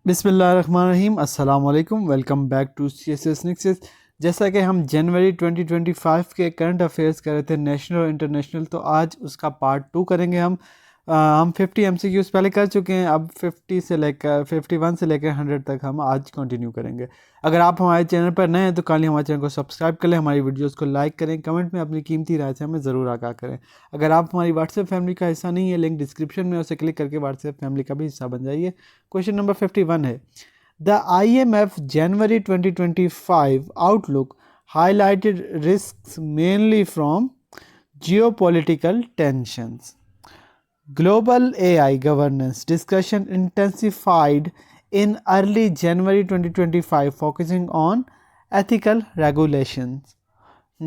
बिस्मिल्लाहिर्रहमानिर्रहीम, अस्सलाम वालेकुम। Welcome back to CSS Nexus। जैसा कि हम जनवरी 2025 के करंट अफेयर्स कर रहे थे, नेशनल और इंटरनेशनल, तो आज उसका पार्ट 2 करेंगे हम 50 MCQs पहले कर चुके हैं, अब 50 से लेकर 51 से लेकर 100 तक हम आज कंटिन्यू करेंगे। अगर आप हमारे चैनल पर नए हैं तो काइंडली हमारे चैनल को सब्सक्राइब कर लें, हमारी वीडियोस को लाइक करें, कमेंट में अपनी कीमती राय से हमें ज़रूर आगाह करें। अगर आप हमारी व्हाट्सएप फैमिली का हिस्सा नहीं है, लिंक डिस्क्रिप्शन में, उसे क्लिक करके व्हाट्सएप फैमिली का भी हिस्सा बन जाइए। क्वेश्चन नंबर 51 है, the IMF January 2025 outlook highlighted risks mainly from geopolitical tensions. Global AI governance discussion intensified in early January 2025, focusing on ethical regulations.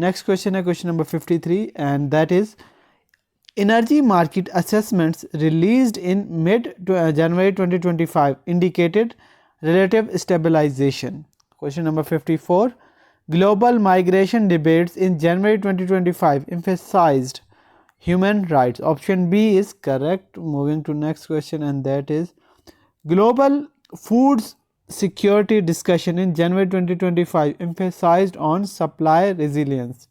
Next question है question number 53, and that is energy market assessments released in mid January 2025 indicated relative stabilization. Question number 54, global migration debates in January 2025 emphasized human rights. Option B is correct. Moving to next question, and that is global food security discussion in January 2025 emphasized on supply resilience.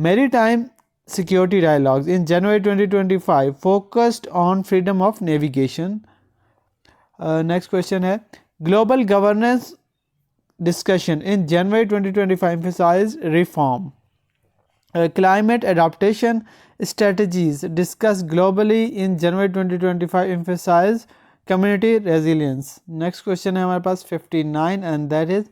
Maritime security dialogues in January 2025 focused on freedom of navigation. Next question है, global governance discussion in January 2025 emphasized reform. Climate adaptation strategies discussed globally in January 2025 emphasize community resilience. Next question है हमारे पास 59, and that is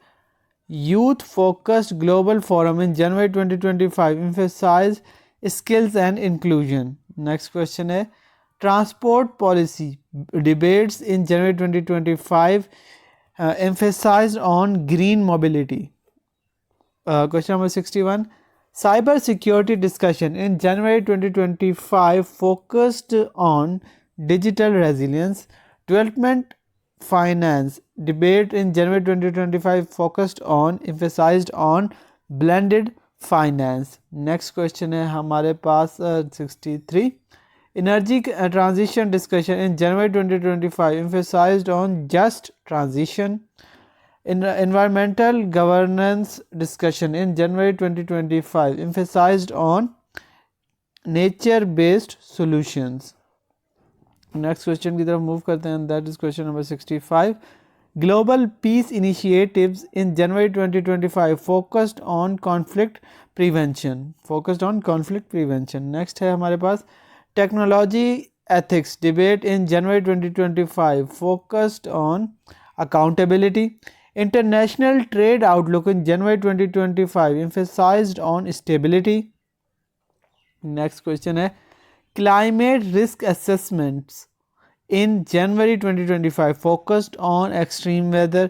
youth focused global forum in January 2025 emphasize skills and inclusion. Next question है transport policy debates in January 2025 emphasized on green mobility. Question number 61, cyber security discussion in January 2025 focused on digital resilience. Development finance debate in January 2025 focused on emphasized on blended finance. Next question है हमारे पास 63, energy transition discussion in January 2025 emphasized on just transition. In environmental governance discussion in January 2025 emphasized on nature based solutions. Next question की तरफ move करते हैं, that is question number 65, global peace initiatives in January 2025 focused on conflict prevention. Next है हमारे पास technology ethics debate in January 2025 focused on accountability. International trade outlook in January 2025 emphasized on stability. Next question है climate risk assessments in January 2025 focused on extreme weather.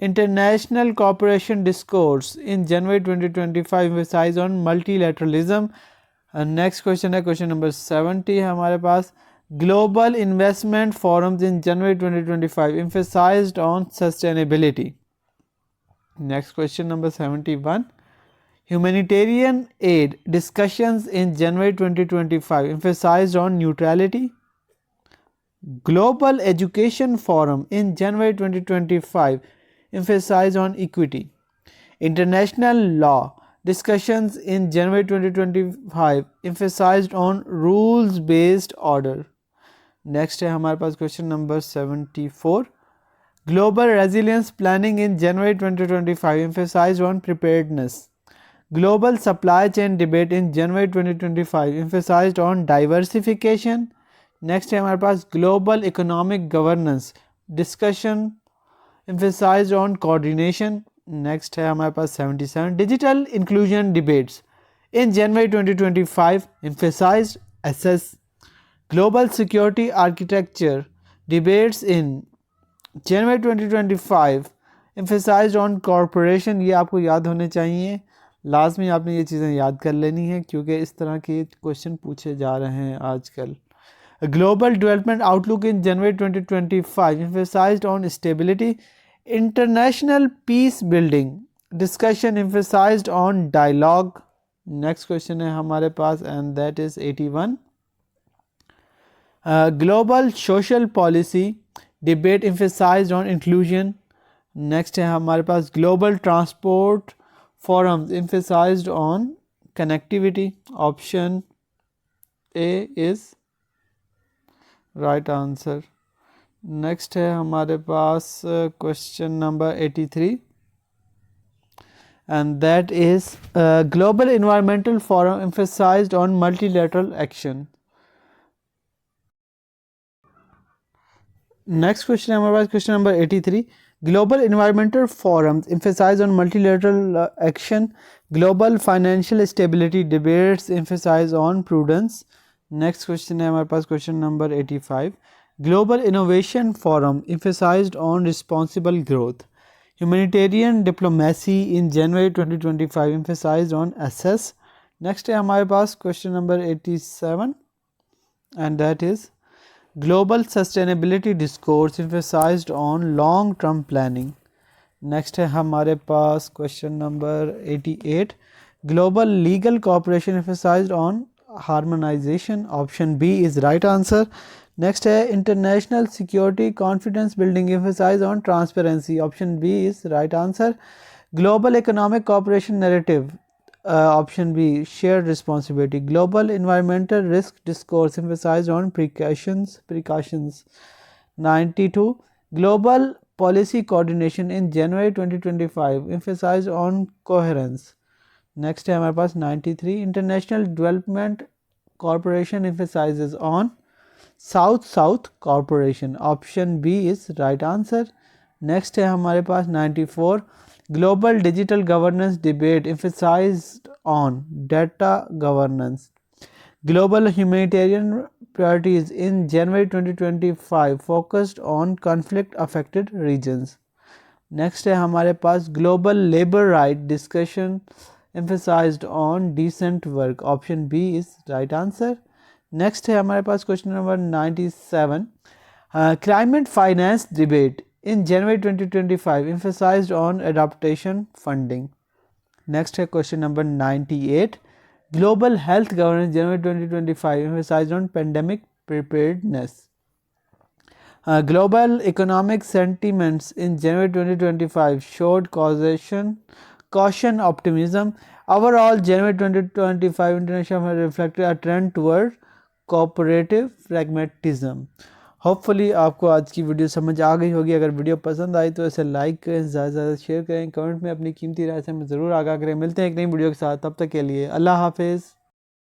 International cooperation discourse in January 2025 emphasized on multilateralism. And next question है question number 70 है हमारे पास, global investment forums in January 2025 emphasized on sustainability. Next question number 71, humanitarian aid discussions in January 2025 emphasized on neutrality. Global education forum in January 2025 emphasized on equity. International law discussions in January 2025 emphasized on rules based order. Next है हमारे पास question number 74, global resilience planning in January 2025 emphasized on preparedness. Global supply chain debate in January 2025 emphasized on diversification. Next है हमारे पास global economic governance discussion emphasized on coordination. Next है हमारे पास 77, digital inclusion debates in January 2025 emphasized assess. Global security architecture debates in January 2025 emphasized on cooperation. ये आपको याद होने चाहिए, लाजमी आपने ये चीज़ें याद कर लेनी है क्योंकि इस तरह के क्वेश्चन पूछे जा रहे हैं आजकल. Global development outlook in January 2025 emphasized on stability. International peace building discussion emphasized on dialogue. Next question है हमारे पास and that is 81, global social policy debate emphasized on inclusion. Next है हमारे पास global transport forums emphasized on connectivity. Option A is right answer. Next है हमारे पास question number 83 and that is global environmental forum emphasized on multilateral action. Next question हमारे पास question number 83 global environmental forums emphasize on multilateral action. Global financial stability debates emphasize on prudence. Next question है हमारे पास question number 85 global innovation forum emphasized on responsible growth. Humanitarian diplomacy in January 2025 emphasized on access. Next है हमारे पास question number 87 and that is global sustainability discourse emphasized on long term planning. Next है हमारे पास question number 88 global legal cooperation emphasized on harmonization. Option B is right answer. Next है international security confidence building emphasize on transparency. Option B is right answer. Global economic cooperation narrative. Option B shared responsibility. Global environmental risk discourse emphasized on precautions. 92 global policy coordination in January 2025 emphasized on coherence. Next है हमारे पास 93 international development corporation emphasizes on South Corporation. Option B is right answer. Next है हमारे पास 94 Global Digital Governance Debate emphasized on data governance. Global humanitarian priorities in January 2025 focused on conflict affected regions. Next है हमारे पास Global Labor Right Discussion emphasized on decent work. Option B is right answer. Next है हमारे पास question number 97 climate finance debate in January 2025 emphasized on adaptation funding. Next है question number 98 global health governance January 2025 emphasized on pandemic preparedness. Global economic sentiments in January 2025 showed caution optimism. Overall, January 2025 international reflected a trend toward cooperative pragmatism. Hopefully आपको आज की video समझ आ गई होगी. अगर video पसंद आई तो इसे लाइक करें, ज़्यादा से ज़्यादा शेयर करें, कमेंट में अपनी कीमती राय से हमें ज़रूर आगाह करें. मिलते हैं एक नई वीडियो के साथ, तब तक के लिए अल्लाह हाफिज़.